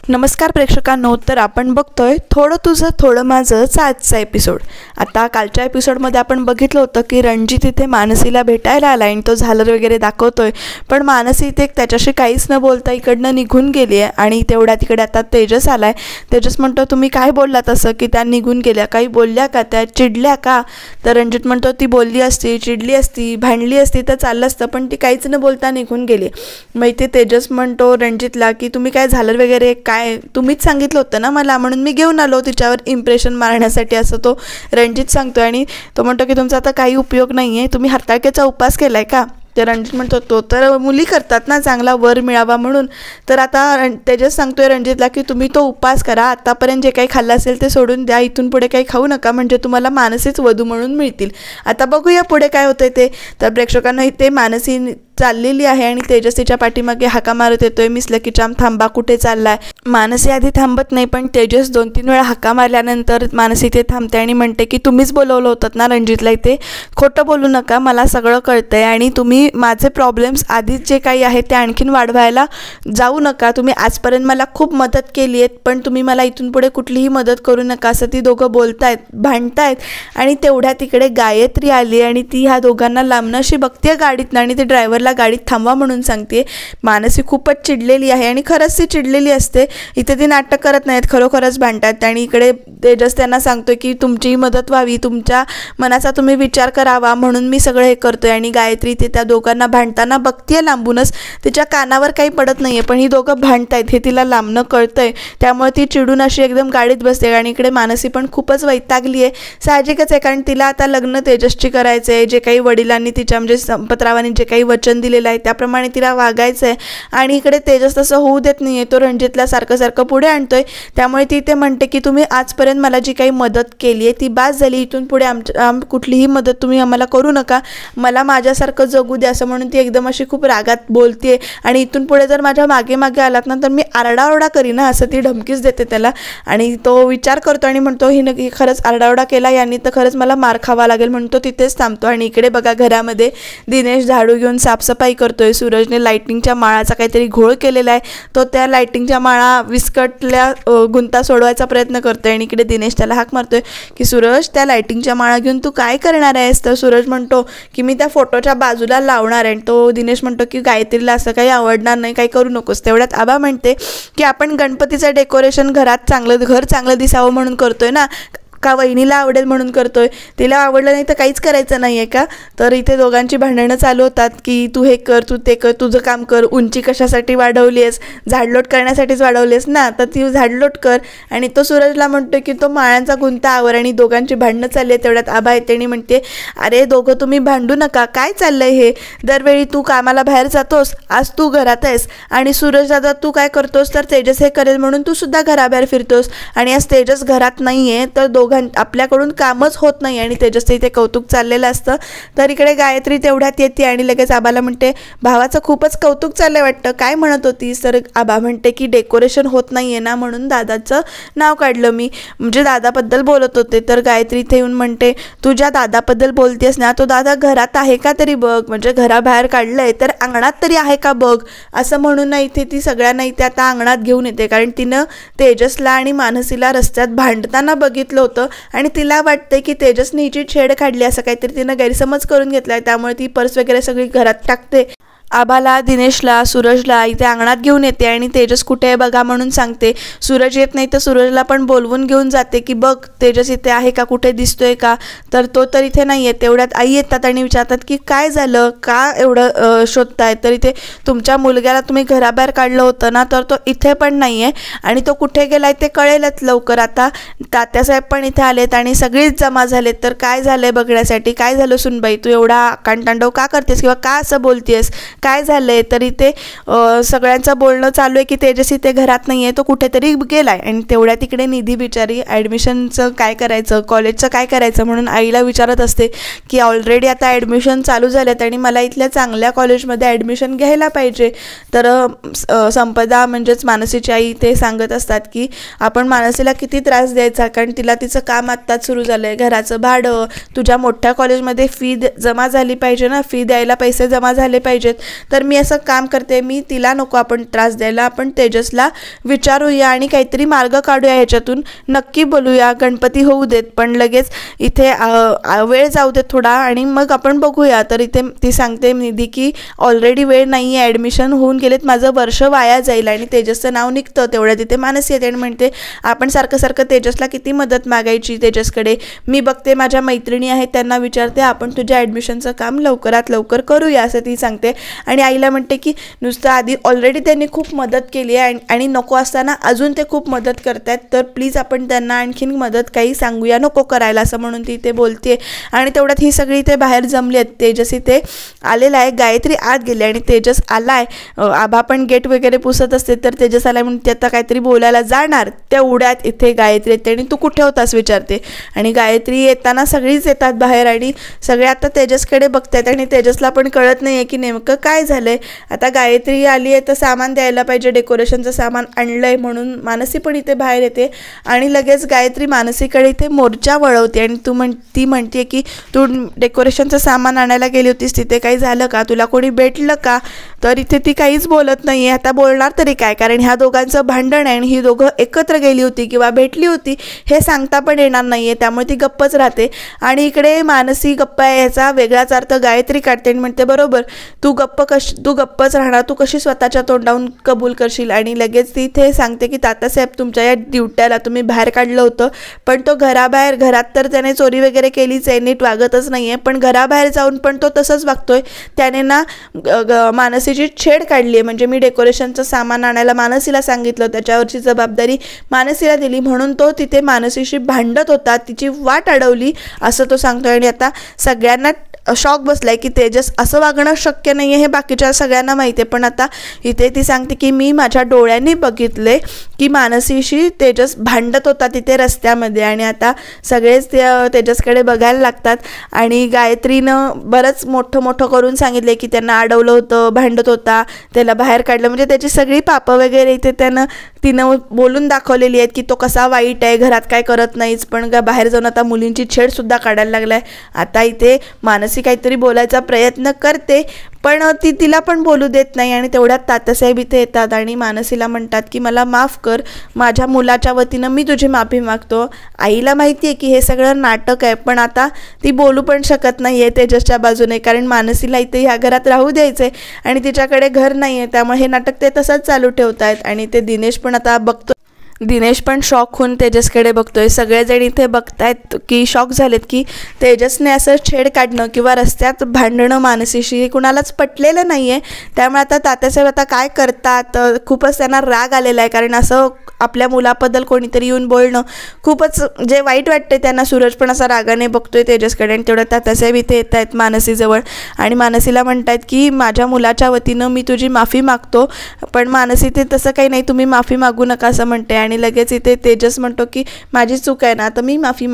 नमस्कार प्रेक्षकांनो, तर आपण बघतोय थोडं तुझं थोडं माझंचा आजचा एपिसोड। आता कालच्या एपिसोडमध्ये आपण बघितलं होतं की रणजित इथे मानसीला भेटायला आला आणि तो झालर वगैरे दाखवतोय, पण मानसी इथे त्याच्याशी काहीच न बोलता इकडनं निघून गेली आहे। आणि तेवढ्या तिकडे आता तेजस आलाय। तेजस म्हणतो तुम्ही काय बोललात असं की त्या निघून गेल्या, काही बोलल्या का, त्या चिडल्या का? तर रणजित म्हणतो ती बोलली असती, चिडली असती, भांडली असती तर चाललं असतं, पण ती काहीच न बोलता निघून गेली। मग इथे तेजस म्हणतो रणजितला की तुम्ही काय झालर वगैरे काय तुम्हीच सांगितलं होतं ना मला, म्हणून मी घेऊन आलो तिच्यावर इम्प्रेशन मारण्यासाठी, असं तो रणजित सांगतोय। आणि तो म्हणतो की तुमचा आता काही उपयोग नाही आहे, तुम्ही हरताळकेचा उपवास केलाय का? ते रणजित म्हणतो तो तर मुली करतात ना चांगला वर मिळावा म्हणून। तर आता तेजस सांगतोय रणजितला की तुम्ही तो उपवास करा, आतापर्यंत जे काही खाल्लं असेल ते सोडून द्या, इथून पुढे काही खाऊ नका, म्हणजे तुम्हाला मानसीच वधू म्हणून मिळतील। आता बघूया पुढे काय होतंय ते। तर प्रेक्षकांना इथे मानसी चाललेली आहे आणि तेजस तिच्या पाठीमागे हाका मारत येतोय, मिस लकी चार्म थांबा, कुठे चाललाय? मानसी आधी थांबत नाही, पण तेजस 2-3 वेळा हाका मारल्यानंतर मानसी इथे थांबते आणि म्हणते की तुम्हीच बोलवलं होतं ना रणजितला इथे, खोटं बोलू नका, मला सगळं कळतंय आणि तुम्ही माझे प्रॉब्लेम्स आधीच जे काही आहेत ते आणखीन वाढवायला जाऊ नका। तुम्ही आजपर्यंत मला खूप मदत केली आहे, पण तुम्ही मला इथून पुढे कुठलीही मदत करू नका, असं ती दोघं बोलतायत, भांडतायत। आणि तेवढ्या तिकडे गायत्री आली आणि ती ह्या दोघांना लांबनं अशी बघते गाडीतनं आणि ते ड्रायव्हरला गाडीत थांबवा म्हणून सांगते। मानसी खूपच चिडलेली आहे आणि खरंच ती चिडलेली असते, इथे ती नाटक करत नाहीत, खरोखरच भांडतात। आणि इकडे तेजस त्यांना सांगतोय की तुमची मदत व्हावी, तुमच्या मनाचा तुम्ही विचार करावा म्हणून मी सगळं हे करतोय। आणि गायत्री ते त्या दोघांना भांडताना बघतीये लांबूनच, तिच्या कानावर काही पडत नाहीये, पण ही दोघं भांडतायत हे तिला लांबनं कळतंय, त्यामुळे ती चिडून अशी एकदम गाडीत बसते। आणि इकडे मानसी पण खूपच वैतागली आहे, साहजिकच आहे, कारण तिला आता लग्न तेजसची करायचं आहे, जे काही वडिलांनी तिच्या म्हणजे संपतरावांनी जे काही वचन दिलेलं आहे त्याप्रमाणे तिला वागायचं आहे। आणि इकडे तेजस तसं होऊ देत नाहीये, तो रणजितला सारखं पुढे आणतोय। त्यामुळे ती ते म्हणते की तुम्ही आजपर्यंत मला जी काही मदत केली आहे ती बास झाली, इथून पुढे कुठलीही मदत तुम्ही आम्हाला करू नका, मला माझ्यासारखं जगू द्या, असं म्हणून ती एकदम अशी खूप रागात बोलते। आणि इथून पुढे जर माझ्या मागे मागे आलात ना तर मी आरडाओरडा करीन, असं ती धमकीच देते त्याला। आणि तो विचार करतो आणि म्हणतो ही खरंच आरडाओरडा केला यांनी तर खरंच मला मार खावा लागेल, म्हणून तो तिथेच थांबतो। आणि इकडे बघा घरामध्ये दिनेश झाडू घेऊन साफसफाई करतोय, सूरजने लाइटिंगच्या माळाचा काहीतरी घोळ केलेला आहे, तो त्या लाइटिंगच्या माळा विस्कटल्या गुंता सोडवायचा प्रयत्न करतोय। आणि इकडे दिनेश त्याला हाक मारतोय की सूरज त्या लाइटिंगच्या माळा घेऊन तू काय करणार आहेस? तर सूरज म्हणतो की मी त्या फोटोच्या बाजूला लावणार आहे। तो दिनेश म्हणतो की गायत्रीला असं काही आवडणार नाही, काही करू नकोस। तेवढ्यात आबा म्हणते की आपण गणपतीचं डेकोरेशन घरात घर चांगलं दिसावं म्हणून करतोय ना, का वहिनीला आवडेल म्हणून करतोय, तिला आवडलं नाही तर काहीच करायचं नाही आहे का? तर इथे दोघांची भांडणं चालू होतात की तू हे कर, तू ते कर, तुझं काम कर, उंची कशासाठी वाढवली आहेस, झाडलोट करण्यासाठीच वाढवली आहेस ना, तर ती झाडलोट कर। आणि तो सूरजला म्हणतो की तो माळ्यांचा गुंता आवर। आणि दोघांची भांडणं चालली आहे, तेवढ्यात आबा येते आणि म्हणते अरे दोघं तुम्ही भांडू नका, काय चाललंय हे? दरवेळी तू कामाला बाहेर जातोस, आज तू घरात आहेस, आणि सूरज दादा तू काय करतोस तर तेजस हे करेल म्हणून तू सुद्धा घराबाहेर फिरतोस, आणि आज तेजस घरात नाही आहे तर आपल्याकडून कामच होत नाही। आणि तेजसचं इथे कौतुक चाललेलं असतं। तर इकडे गायत्री तेवढ्यात येते आणि लगेच आबाला म्हणते भावाचं खूपच कौतुक चाललंय वाटतं, काय म्हणत होतीस? तर आबा म्हणते की डेकोरेशन होत नाही आहे ना म्हणून दादाचं नाव काढलं मी, म्हणजे दादाबद्दल बोलत होते। तर गायत्री इथे येऊन म्हणते तू ज्या दादाबद्दल बोलतेस ना तो दादा घरात आहे का तरी बघ, म्हणजे घराबाहेर काढलंय तर अंगणात तरी आहे का बघ, असं म्हणून ना इथे ती सगळ्यांना इथे आता अंगणात घेऊन येते, कारण तिनं तेजसला आणि मानसीला रस्त्यात भांडताना बघितलं होतं आणि तिला वाटते की तेजसने हिची छेड काढली, असं काहीतरी तिनं गैरसमज करून घेतलाय, त्यामुळे ती पर्स वगैरे सगळी घरात टाकते। आबाला, दिनेशला, सूरजला इथे अंगणात घेऊन येते आणि तेजस कुठे आहे बघा म्हणून सांगते। सूरज येत नाही तर सूरजला पण बोलवून घेऊन जाते की बघ तेजस इथे आहे का, कुठे दिसतोय का? तर तो तर इथे नाही आहे। तेवढ्यात आई येतात आणि विचारतात की काय झालं, का एवढं शोधताय? तर इथे तुमच्या मुलग्याला तुम्ही घराबाहेर काढलं होतं ना, तर तो इथे पण नाही आहे आणि तो कुठे गेलाय ते कळेलच लवकर। आता तात्यासाहेब पण इथे आलेत आणि सगळीच जमा झालेत, तर काय झालंय बघण्यासाठी। काय झालं सुनबाई, तू एवढा कांटांडव का करतेस किंवा का असं बोलतेस, काय झालंय? तर इथे सगळ्यांचं बोलणं चालू आहे की तेजस इथे घरात नाही आहे, तो कुठेतरी गेलाय। आणि तेवढ्या तिकडे निधी बिचारी ॲडमिशनचं काय करायचं, कॉलेजचं काय करायचं म्हणून आईला विचारत असते की ऑलरेडी आता ॲडमिशन चालू झाल्यात आणि मला इथल्या चांगल्या कॉलेजमध्ये ॲडमिशन घ्यायला पाहिजे। तर संपदा म्हणजेच मानसीची आई ते सांगत असतात की आपण मानसीला किती त्रास द्यायचा, कारण तिला तिचं काम आत्ताच सुरू झालं आहे, घराचं भाडं, तुझ्या मोठ्या कॉलेजमध्ये फी जमा झाली पाहिजे ना, फी द्यायला पैसे जमा झाले पाहिजेत, तर मी असं काम करते, मी तिला नको आपण त्रास द्यायला, आपण तेजसला विचारूया आणि काहीतरी मार्ग काढूया ह्याच्यातून, नक्की बोलूया, गणपती होऊ देत पण लगेच इथे वेळ जाऊ देत थोडा आणि मग आपण बघूया. तर इथे ती सांगते निधी की ऑलरेडी वेळ नाही आहे, ॲडमिशन होऊन गेलेत, माझं वर्ष वाया जाईल आणि तेजसचं नाव निघतं. तेवढ्या तिथे मानसी येते आणि म्हणते आपण सारखं सारखं तेजसला किती मदत मागायची तेजसकडे, मी बघते माझ्या मैत्रिणी आहेत त्यांना विचारते, आपण तुझ्या ॲडमिशनचं काम लवकरात लवकर करूया असं ती सांगते. आणि आईला म्हणते की नुसतं आधी ऑलरेडी त्यांनी खूप मदत केली आहे आणि नको असताना अजून ते खूप मदत करत आहेत, तर प्लीज आपण त्यांना आणखीन मदत काही सांगूया नको करायला असं म्हणून ती इथे बोलते. आणि तेवढ्यात ही सगळी इथे बाहेर जमली आहेत. तेजस इथे आलेला आहे, गायत्री आत गेली आणि तेजस आलाय. आभा पण गेट वगैरे पुसत असते, तर तेजस आलाय म्हणून ते आता काहीतरी बोलायला जाणार, तेवढ्यात इथे गायत्री येते आणि तू कुठे होतास विचारते. आणि गायत्री येताना सगळीच येतात बाहेर आणि सगळे आता तेजसकडे बघतात आणि तेजसला पण कळत नाही आहे की नेमकं काय झालंय. आता गायत्री आली आहे तर सामान द्यायला पाहिजे, डेकोरेशनचं सामान आणलंय म्हणून मानसी पण इथे बाहेर येते आणि लगेच गायत्री मानसीकडे इथे मोर्चा वळवते आणि ती म्हणते की तू डेकोरेशनचं सामान आणायला गेली होतीस, तिथे काही झालं का, तुला कोणी भेटलं का. तर इथे ती काहीच बोलत नाही आहे. आता बोलणार तरी काय, कारण ह्या दोघांचं भांडण आहे आणि ही दोघं एकत्र गेली होती किंवा भेटली होती हे सांगता पण येणार नाही आहे, त्यामुळे ती गप्पच राहते. आणि इकडे मानसी गप्प आहे याचा वेगळाच अर्थ गायत्री काढते आणि म्हणते बरोबर, तू गप्पच राहणार, तू कशी स्वतःच्या तोंडावरून कबूल करशील. आणि लगेच ती इथे सांगते की तात्यासाहेब तुमच्या या ड्युट्याला तुम्ही बाहेर काढलं होतं, पण तो घरात तर त्याने चोरी वगैरे केलीच आहे, नीट वागतच नाही आहे, पण घराबाहेर जाऊन पण तो तसंच वागतोय. त्याने ना मानसीची छेड काढली आहे, म्हणजे मी डेकोरेशनचं सामान आणायला मानसीला सांगितलं, त्याच्यावरची जबाबदारी मानसीला दिली म्हणून तो तिथे मानसीशी भांडत होता, तिची वाट अडवली असं तो सांगतोय. आणि आता सगळ्यांना शॉक बसलाय की तेजस असं वागणं शक्य नाही आहे हे बाकीच्या सगळ्यांना माहिती आहे. पण आता इथे ती सांगते की मी माझ्या डोळ्यांनी बघितले की मानसीशी तेजस भांडत होता तिथे रस्त्यामध्ये. आणि आता सगळेच तेजसकडे बघायला लागतात आणि गायत्रीनं बरंच मोठं करून सांगितले की त्यांना अडवलं होतं, भांडत होता, त्याला बाहेर काढलं, म्हणजे त्याची सगळी पापं वगैरे इथे तिनं बोलून दाखवलेली आहेत की तो कसा वाईट आहे, घरात काय करत नाहीच, पण बाहेर जाऊन आता मुलींची छेडसुद्धा काढायला लागलाय. आता इथे मानसी काहीतरी बोलायचा प्रयत्न करते पण तिला पण बोलू देत नाही. आणि तेवढ्यात तात्यासाहेब इथे येतात आणि मानसीला म्हणतात की मला माफ कर, माझ्या मुलाच्या वतीनं मी तुझी माफी मागतो. आईला माहिती आहे की हे सगळं नाटक आहे, पण आता ती बोलू पण शकत नाही आहे तेजसच्या बाजूने, कारण मानसीला इथे ह्या घरात राहू द्यायचं आहे आणि तिच्याकडे घर नाही आहे, त्यामुळे हे नाटक ते तसंच चालू ठेवत आहेत. आणि ते दिनेश पण आता बघतो, दिनेश पण शॉक होऊन तेजसकडे बघतोय. सगळेजण इथे बघतायत की शॉक झालेत की तेजसने असं छेड काढणं किंवा रस्त्यात भांडणं मानसीशी कुणालाच पटलेलं नाही आहे. त्यामुळे आता तात्यासाहेब आता काय करतात, खूपच त्यांना राग आलेला आहे, कारण असं आपल्या मुलाबद्दल कोणीतरी येऊन बोलणं खूपच जे वाईट वाटते त्यांना. सूरज पण असा रागाने बघतोय तेजसकडे आणि तेवढं तात्यासाहेब इथे येत आहेत मानसीजवळ आणि मानसीला म्हणतात की माझ्या मुलाच्या वतीनं मी तुझी माफी मागतो. पण मानसी ते तसं काही नाही, तुम्ही माफी मागू नका असं म्हणते. आणि लगेच इथे तेजस म्हणतो की माझी चूक आहे ना, आता मी माफी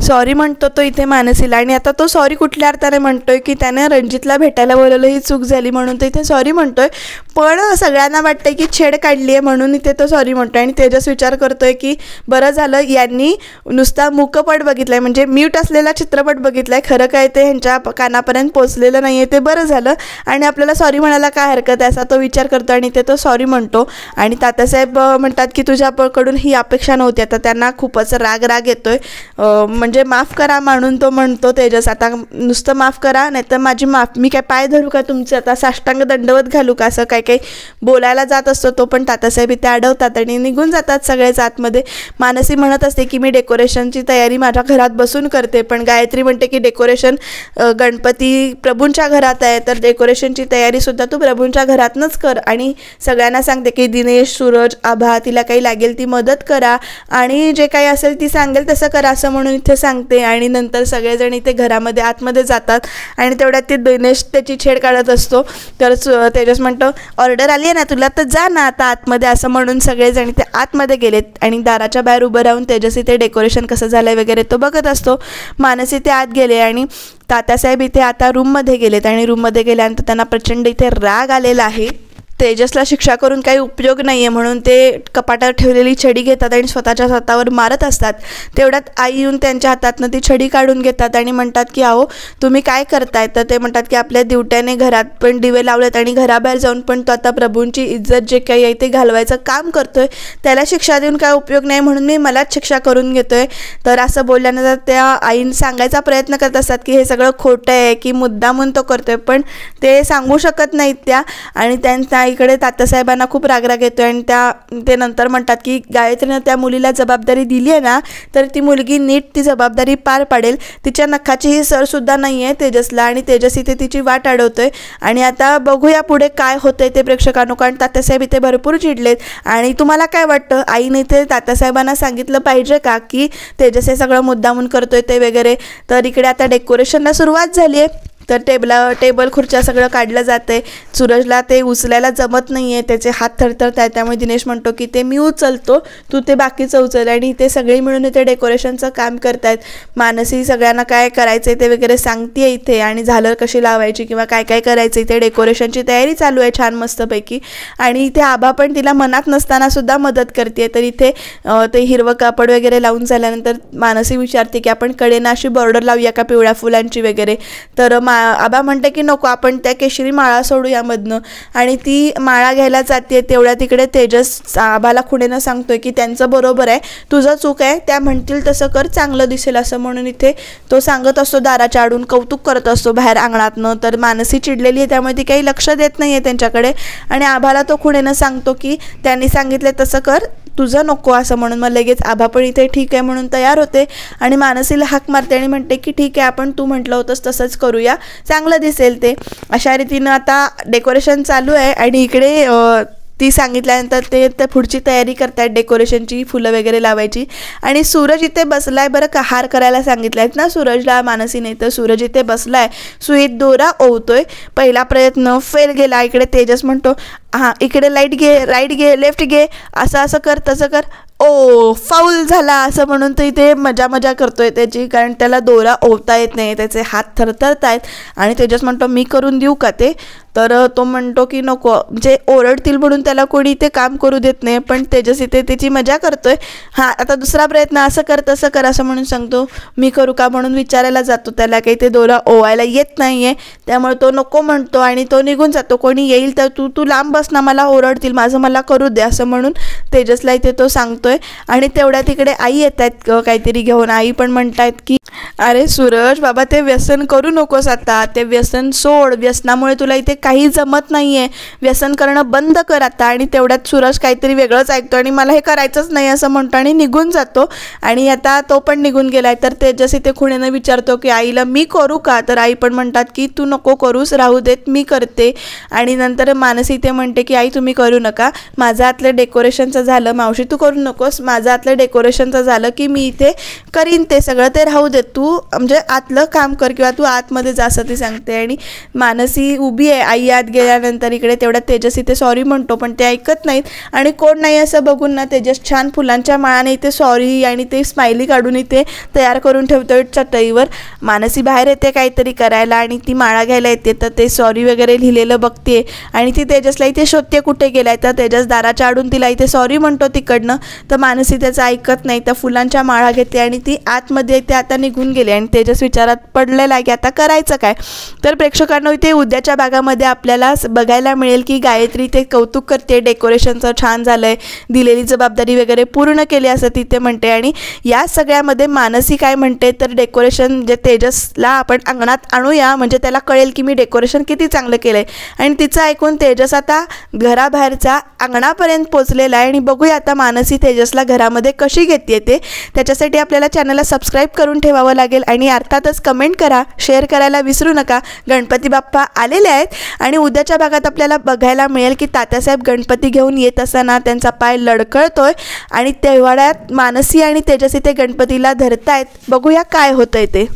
सॉरी म्हणतो तो इथे मानसीला. आणि आता तो सॉरी कुठल्या अर्थाने म्हणतोय की त्याने रणजितला भेटायला बोलवलं, ही चूक झाली म्हणून तो इथे सॉरी म्हणतोय. पण सगळ्यांना वाटतंय की छेड काढली आहे म्हणून इथे तो सॉरी म्हणतोय. आणि तेजस विचार करतोय की बरं झालं यांनी नुसता मुकपट बघितलाय, म्हणजे म्यूट असलेला चित्रपट बघितलाय, खरं काय ते ह्यांच्या कानापर्यंत पोचलेलं नाही आहे, ते बरं झालं आणि आपल्याला सॉरी म्हणायला काय हरकत आहे असा तो विचार करतो. आणि इथे तो सॉरी म्हणतो आणि तात्यासाहेब म्हणतात की तुझ्याकडून ही अपेक्षा नव्हती. आता त्यांना खूपच राग येतोय, म्हणजे माफ करा म्हणून तो म्हणतो तेजस, आता नुसतं माफ करा नाही तर मी काय पाय धरू का तुमचे, आता साष्टांग दंडवत घालू का, असं काही बोलायला जात असतो तो. पण तात्यासाहेब इथे अडवतात आणि निघून जातात सगळेच आतमध्ये. मानसी म्हणत असते की मी डेकोरेशनची तयारी माझ्या घरात बसून करते, पण गायत्री म्हणते की डेकोरेशन गणपती प्रभूंच्या घरात आहे, तर डेकोरेशनची तयारीसुद्धा तू प्रभूंच्या घरातनंच कर. आणि सगळ्यांना सांगते की दिनेश, सूरज, आभा, तिला काही लागेल ती मदत करा आणि जे काही असेल ती सांगेल तसं करा असं म्हणून इथे सांगते. आणि नंतर सगळेजण इथे घरामध्ये आतमध्ये जातात आणि तेवढ्यात ते दिनेश त्याची छेड काढत असतो. तर तेजस म्हणतो ऑर्डर आली आहे ना तुला, तर जा ना आता आतमध्ये असं म्हणून सगळेजण इथे आतमध्ये गेलेत. आणि दाराच्या बाहेर उभं राहून तेजस इथे डेकोरेशन कसं झालं आहे वगैरे तो बघत असतो. मानस इथे आत गेले आणि तात्यासाहेब इथे आता रूममध्ये गेलेत आणि रूममध्ये गेल्यानंतर त्यांना प्रचंड इथे राग आलेला आहे. तेजसला शिक्षा करून काही उपयोग नाही आहे म्हणून ते कपाटावर ठेवलेली छडी घेतात आणि स्वतःच्या हातावर मारत असतात. तेवढ्यात आई येऊन त्यांच्या हातातनं ती छडी काढून घेतात आणि म्हणतात की अहो तुम्ही काय करताय. तर ते म्हणतात की आपल्या दिवट्याने घरात पण दिवे लावलेत आणि घराबाहेर जाऊन पण तो आता प्रभूंची इज्जत जे काही आहे ते घालवायचं काम करतोय, त्याला शिक्षा देऊन काय उपयोग नाही म्हणून मी मलाच शिक्षा करून घेतोय. तर असं बोलल्यानंतर त्या आईन सांगायचा प्रयत्न करत असतात की हे सगळं खोटं आहे की मुद्दामून तो करतोय, पण ते सांगू शकत नाहीत त्या. आणि त्यांच्या आईकडे तात्यासाहेबांना खूप रागराग येतो आणि ते नंतर म्हणतात की गायत्रीनं त्या मुलीला जबाबदारी दिली आहे ना तर ती मुलगी नीट ती जबाबदारी पार पाडेल. तिच्या नखाचीही सरसुद्धा नाही आहे तेजसला आणि तेजस इथे तिची वाट अडवतोय. आणि आता बघूया पुढे काय होतंय ते प्रेक्षकांनो, कारण तात्यासाहेब इथे भरपूर चिडलेत. आणि तुम्हाला काय वाटतं, आईने इथे तात्यासाहेबांना सांगितलं पाहिजे का की तेजस हे सगळं मुद्दामून करतोय ते वगैरे. तर इकडे आता डेकोरेशनला सुरुवात झाली आहे. तर टेबल खुर्च्या सगळं काढलं जातं आहे. सूरजला ते उचलायला जमत नाही आहे, त्याचे हात थरथरत आहेत. त्यामुळे दिनेश म्हणतो की ते मी उचलतो, तू ते बाकीचं उचल. आणि ते सगळी मिळून इथे डेकोरेशनचं काम करतायत. मानसी सगळ्यांना काय करायचं आहे ते वगैरे सांगते इथे आणि झालर कशी लावायची किंवा काय काय करायचं इथे डेकोरेशनची तयारी चालू आहे छान मस्तपैकी. आणि इथे आबा पण तिला मनात नसताना सुद्धा मदत करते. तर इथे ते हिरवं कापड वगैरे लावून झाल्यानंतर मानसी विचारते की आपण कडेनं अशी बॉर्डर लावूया का पिवळ्या फुलांची वगैरे. तर आबा म्हणते की नको, आपण त्या केशरी माळा सोडू यामधनं. आणि ती माळा घ्यायला जाते. तेवढ्या तिकडे तेजस आबाला खुणेनं सांगतोय की त्यांचं बरोबर आहे, तुझं चूक आहे, त्या म्हणतील तसं कर, चांगलं दिसेल असं म्हणून इथे तो सांगत असतो दाराच्या आडून, कौतुक करत असतो बाहेर अंगणातनं. तर मानसी चिडलेली आहे त्यामुळे ती काही लक्ष देत नाही आहे त्यांच्याकडे. आणि आबाला तो खुणेनं सांगतो की त्यांनी सांगितलं तसं कर, तुझं नको असं म्हणून. मग लगेच आबा पण इथे ठीक आहे म्हणून तयार होते आणि मानसीला हाक मारते आणि म्हणते की ठीक आहे आपण तू म्हटलं होतंस तसंच करूया, चांगलं दिसेल ते. अशा रीतीनं आता डेकोरेशन चालू आहे. आणि इकडे ती सांगितल्यानंतर ते पुढची तयारी करतायत डेकोरेशनची, फुलं वगैरे लावायची. आणि सूरज इथे बसलाय बरं का, हार करायला सांगितलं आहेत ना सूरजला मानसीने. तर सूरज इथे बसलाय, सुईत दोरा ओवतोय. पहिला प्रयत्न फेल गेला. इकडे तेजस म्हणतो हां इकडे लाईट घे, राईट घे, लेफ्ट घे, असं कर तसं कर, ओ फाऊल झाला असं म्हणून तो इथे मजा करतोय त्याची, कारण त्याला दोरा ओवता येत नाही, त्याचे हात थरथरत आहेत. आणि तेजस म्हणतो मी करून देऊ का ते. तर तो म्हणतो की नको, म्हणजे ओरडतील म्हणून त्याला कोणी इथे काम करू देत नाही, पण तेजस इथे त्याची मजा करतोय. हां आता दुसरा प्रयत्न, असं कर तसं कर असं म्हणून सांगतो. मी करू का म्हणून विचारायला जातो, त्याला काही ते दोरा ओवायला येत नाही आहे, त्यामुळे तो नको म्हणतो आणि तो निघून जातो. कोणी येईल तर तू लांब बस ना, मला ओरडतील, माझं मला करू दे असं म्हणून तेजसला इथे तो सांगतोय. आणि तेवढ्या तिकडे आई येत आहेत काहीतरी घेऊन. आई पण म्हणतायत की अरे सूरज बाबा ते व्यसन करू नकोस, आता ते व्यसन सोड, व्यसनामुळे तुला इथे काही जमत नाही आहे, व्यसन करणं बंद कर आता. आणि तेवढ्यात सूरज काहीतरी वेगळंच ऐकतो आणि मला हे करायचंच नाही असं म्हणतो आणि निघून जातो. आणि आता तो पण निघून गेलाय. तर तेजस इथे खुणेनं विचारतो की आईला मी करू का. तर आई पण म्हणतात की तू नको करूस, राहू देत, मी करते. आणि नंतर मानसी इथे म्हणते की आई तुम्ही करू नका, माझं आतलं डेकोरेशनचं झालं, मावशी तू करू नकोस, माझं आतलं डेकोरेशनचं झालं की मी इथे करीन ते सगळं, ते राहू दे, तू म्हणजे आतलं काम कर किंवा तू आतमध्ये जा असं ती सांगते. आणि मानसी उभी आहे आई आत गेल्यानंतर. इकडे तेवढ्यात तेजस इथे सॉरी म्हणतो पण ते ऐकत नाहीत. आणि कोण नाही असं बघून ना तेजस छान फुलांच्या माळाने इथे सॉरी आणि ते स्माइली काढून इथे तयार करून ठेवतोय चटईवर. मानसी बाहेर येते काहीतरी करायला आणि ती माळा घ्यायला येते. तर ते सॉरी वगैरे लिहिलेलं बघते आणि ती तेजसला इथे शोधते कुठे गेलाय. तर तेजस दाराच्या आडून तिला इथे सॉरी म्हणतो तिकडनं. तर मानसी त्याचं ऐकत नाही, त्या फुलांच्या माळा घेते आणि ती आतमध्ये येते. आता निघून गेले आणि तेजस विचारात पडलेला आहे की आता करायचं काय. तर प्रेक्षकांना इथे उद्याच्या भागामध्ये आपल्याला बघायला मिळेल की गायत्री ते कौतुक करते, डेकोरेशनचं छान झालंय, दिलेली जबाबदारी वगैरे पूर्ण केली असं तिथे म्हणते. आणि या सगळ्यामध्ये मानसी काय म्हणते तर डेकोरेशन जे तेजसला आपण अंगणात आणूया म्हणजे त्याला कळेल की मी डेकोरेशन किती चांगलं केलंय. आणि तिचं ऐकून तेजस आता घराबाहेरचा अंगणापर्यंत पोचलेला आहे. आणि बघूया आता मानसी तेजसला घरामध्ये कशी घेते ते. त्याच्यासाठी आपल्याला चॅनलला सबस्क्राईब करून ठेवावं लागेल आणि अर्थातच कमेंट करा, शेअर करायला विसरू नका. गणपती बाप्पा आलेले आहेत आणि उद्याच्या भागात आपल्याला बघायला मिळेल की तात्यासाहेब गणपती घेऊन येत असताना त्यांचा पाय लडखळतोय आणि तेवढ्यात मानसी आणि तेजस इथे गणपतीला धरतायत. बघूया काय होतंय ते.